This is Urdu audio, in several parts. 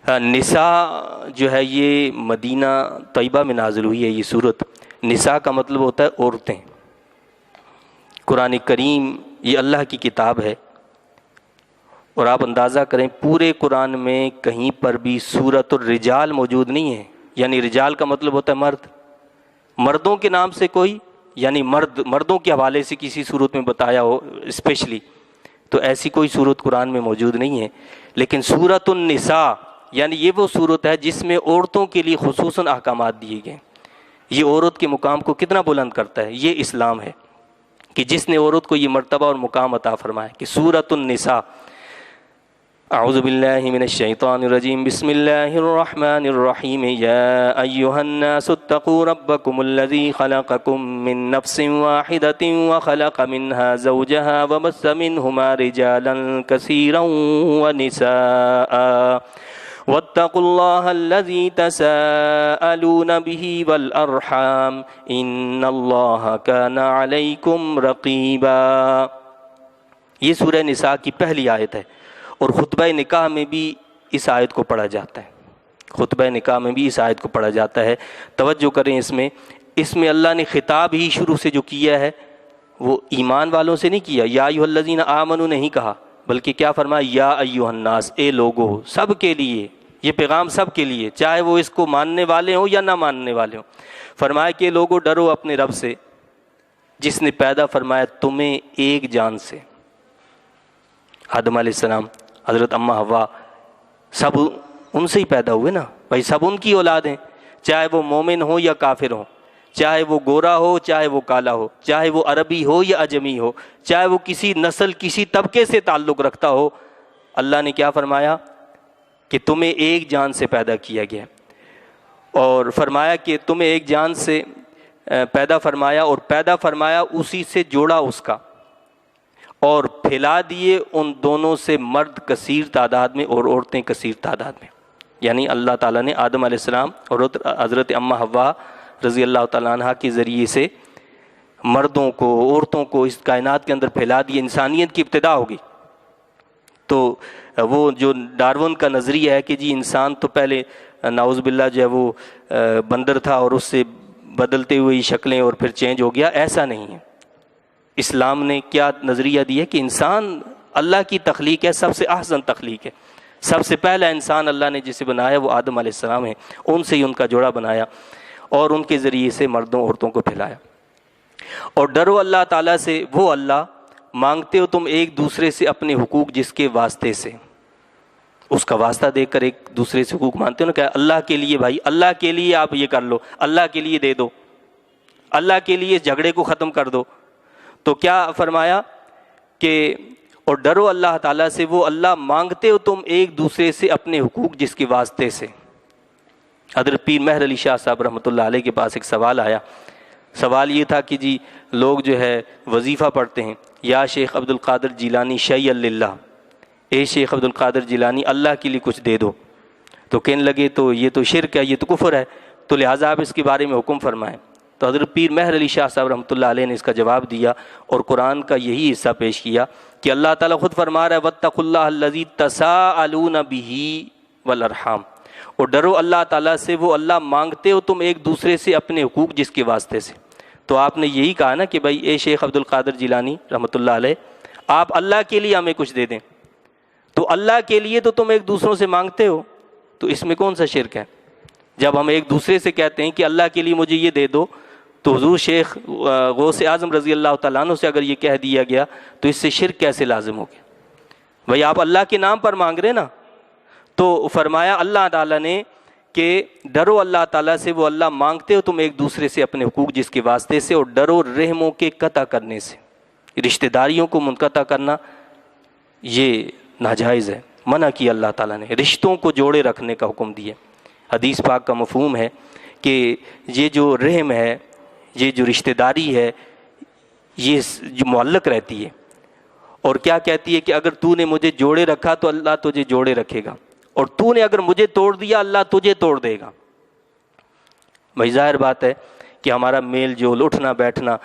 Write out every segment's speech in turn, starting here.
نساء جو ہے یہ مدینہ طیبہ میں نازل ہوئی ہے یہ صورت۔ نساء کا مطلب ہوتا ہے عورتیں۔ قرآن کریم یہ اللہ کی کتاب ہے، اور آپ اندازہ کریں پورے قرآن میں کہیں پر بھی سورۃ الرجال موجود نہیں ہے، یعنی رجال کا مطلب ہوتا ہے مرد، مردوں کے نام سے کوئی، یعنی مردوں کے حوالے سے کسی صورت میں بتایا ہو اسپیشلی، تو ایسی کوئی صورت قرآن میں موجود نہیں ہے۔ لیکن سورۃ النساء یعنی یہ وہ صورت ہے جس میں عورتوں کے لیے خصوصاً احکامات دیے گئے۔ یہ عورت کے مقام کو کتنا بلند کرتا ہے، یہ اسلام ہے کہ جس نے عورت کو یہ مرتبہ اور مقام عطا فرمایا کہ سورۃ النساء۔ اعوذ باللہ من الشیطان الرجیم، بسم اللہ الرحمن الرحیم، یا ایہا الناس اتقوا ربکم الذی خلقکم من نفس واحدۃ وخلق منها زوجها وبث منہما رجالا کثیرا ونساء واتقوا اللہ الذی تساءلون به والارحام ان اللہ کان علیکم رقیبا۔ یہ سورہ نساء کی پہلی آیت ہے، اور خطبہ نکاح میں بھی اس آیت کو پڑھا جاتا ہے، خطبہ نکاح میں بھی اس آیت کو پڑھا جاتا ہے۔ توجہ کریں، اس میں اللہ نے خطاب ہی شروع سے جو کیا ہے وہ ایمان والوں سے نہیں کیا، یا ایھا الذین آمنوا نہیں کہا، بلکہ کیا فرمایا، یا ایھا الناس، اے لوگو، سب کے لیے یہ پیغام، سب کے لیے، چاہے وہ اس کو ماننے والے ہوں یا نہ ماننے والے ہوں۔ فرمایا کہ لوگو ڈرو اپنے رب سے جس نے پیدا فرمایا تمہیں ایک جان سے، آدم علیہ السلام، حضرت اماں حوا، سب ان سے ہی پیدا ہوئے نا بھائی، سب ان کی اولاد ہیں، چاہے وہ مومن ہو یا کافر ہو، چاہے وہ گورا ہو چاہے وہ کالا ہو، چاہے وہ عربی ہو یا عجمی ہو، چاہے وہ کسی نسل کسی طبقے سے تعلق رکھتا ہو، اللہ نے کیا فرمایا کہ تمہیں ایک جان سے پیدا کیا گیا، اور فرمایا کہ تمہیں ایک جان سے پیدا فرمایا، اور پیدا فرمایا اسی سے جوڑا اس کا، اور پھیلا دیے ان دونوں سے مرد کثیر تعداد میں اور عورتیں کثیر تعداد میں۔ یعنی اللہ تعالیٰ نے آدم علیہ السلام اور حضرت اماں حوا رضی اللہ تعالیٰ عنہ کے ذریعے سے مردوں کو عورتوں کو اس کائنات کے اندر پھیلا دیے، انسانیت کی ابتدا ہوگی۔ تو وہ جو ڈارون کا نظریہ ہے کہ جی انسان تو پہلے نعوذ باللہ جو ہے وہ بندر تھا اور اس سے بدلتے ہوئی شکلیں اور پھر چینج ہو گیا، ایسا نہیں ہے۔ اسلام نے کیا نظریہ دیا کہ انسان اللہ کی تخلیق ہے، سب سے احسن تخلیق ہے، سب سے پہلا انسان اللہ نے جسے بنایا وہ آدم علیہ السلام ہے، ان سے ہی ان کا جوڑا بنایا اور ان کے ذریعے سے مردوں عورتوں کو پھیلایا۔ اور ڈرو اللہ تعالیٰ سے، وہ اللہ مانگتے ہو تم ایک دوسرے سے اپنے حقوق جس کے واسطے سے، اس کا واسطہ دے کر ایک دوسرے سے حقوق مانتے ہو نا، کہ اللہ کے لیے بھائی، اللہ کے لیے آپ یہ کر لو، اللہ کے لیے دے دو، اللہ کے لیے جھگڑے کو ختم کر دو۔ تو کیا فرمایا کہ اور ڈرو اللہ تعالیٰ سے، وہ اللہ مانگتے ہو تم ایک دوسرے سے اپنے حقوق جس کے واسطے سے۔ حضرت پیر مہر علی شاہ صاحب رحمۃ اللہ علیہ کے پاس ایک سوال آیا، سوال یہ تھا کہ جی لوگ جو ہے وظیفہ پڑھتے ہیں، یا شیخ عبد القادر جیلانی شیئا للہ، اے شیخ عبد القادر جیلانی اللہ کے لیے کچھ دے دو، تو کہنے لگے تو یہ تو شرک ہے، یہ تو کفر ہے، تو لہٰذا آپ اس کے بارے میں حکم فرمائیں۔ تو حضرت پیر مہر علی شاہ صاحب رحمۃ اللہ علیہ نے اس کا جواب دیا اور قرآن کا یہی حصہ پیش کیا کہ اللہ تعالیٰ خود فرما رہا ہے واتقوا اللہ الذی تساءلون بہ والارحام، اور ڈرو اللہ تعالیٰ سے، وہ اللہ مانگتے ہو تم ایک دوسرے سے اپنے حقوق جس کے واسطے سے۔ تو آپ نے یہی کہا نا کہ بھائی اے شیخ عبد القادر جیلانی رحمۃ اللہ علیہ، آپ اللہ کے لیے ہمیں کچھ دے دیں، تو اللہ کے لیے تو تم ایک دوسروں سے مانگتے ہو، تو اس میں کون سا شرک ہے؟ جب ہم ایک دوسرے سے کہتے ہیں کہ اللہ کے لیے مجھے یہ دے دو، تو حضور شیخ غوث اعظم رضی اللہ تعالیٰ عنہ سے اگر یہ کہہ دیا گیا تو اس سے شرک کیسے لازم ہو گیا؟ بھائی آپ اللہ کے نام پر مانگ رہے نا۔ تو فرمایا اللہ تعالیٰ نے کہ ڈرو اللہ تعالیٰ سے، وہ اللہ مانگتے ہو تم ایک دوسرے سے اپنے حقوق جس کے واسطے سے، اور ڈرو رحموں کے قطع کرنے سے، رشتہ داریوں کو منقطع کرنا یہ ناجائز ہے، منع کیا اللہ تعالیٰ نے، رشتوں کو جوڑے رکھنے کا حکم دیا۔ حدیث پاک کا مفہوم ہے کہ یہ جو رحم ہے، یہ جو رشتہ داری ہے، یہ جو معلق رہتی ہے، اور کیا کہتی ہے کہ اگر تو نے مجھے جوڑے رکھا تو اللہ تجھے جوڑے رکھے گا، اور تو نے اگر مجھے توڑ دیا اللہ تجھے توڑ دے گا۔ بھائی ظاہر بات ہے کہ ہمارا میل جول، اٹھنا بیٹھنا،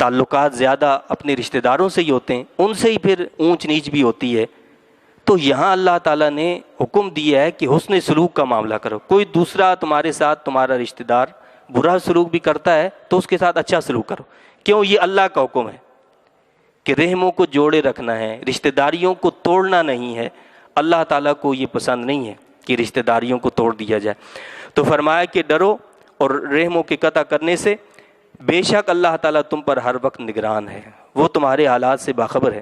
تعلقات زیادہ اپنے رشتہ داروں سے ہی ہوتے ہیں، ان سے ہی پھر اونچ نیچ بھی ہوتی ہے۔ تو یہاں اللہ تعالیٰ نے حکم دیا ہے کہ حسن سلوک کا معاملہ کرو. کوئی دوسرا تمہارے ساتھ تمہارا رشتہ دار برا سلوک بھی کرتا ہے تو اس کے ساتھ اچھا سلوک کرو. کیوں؟ یہ اللہ کا حکم ہے کہ رحموں کو جوڑے رکھنا ہے, رشتہ داریوں کو توڑنا نہیں ہے. اللہ تعالیٰ کو یہ پسند نہیں ہے کہ رشتہ داریوں کو توڑ دیا جائے. تو فرمایا کہ ڈرو اور رحموں کے قطع کرنے سے, بے شک اللہ تعالیٰ تم پر ہر وقت نگران ہے, وہ تمہارے حالات سے باخبر ہے.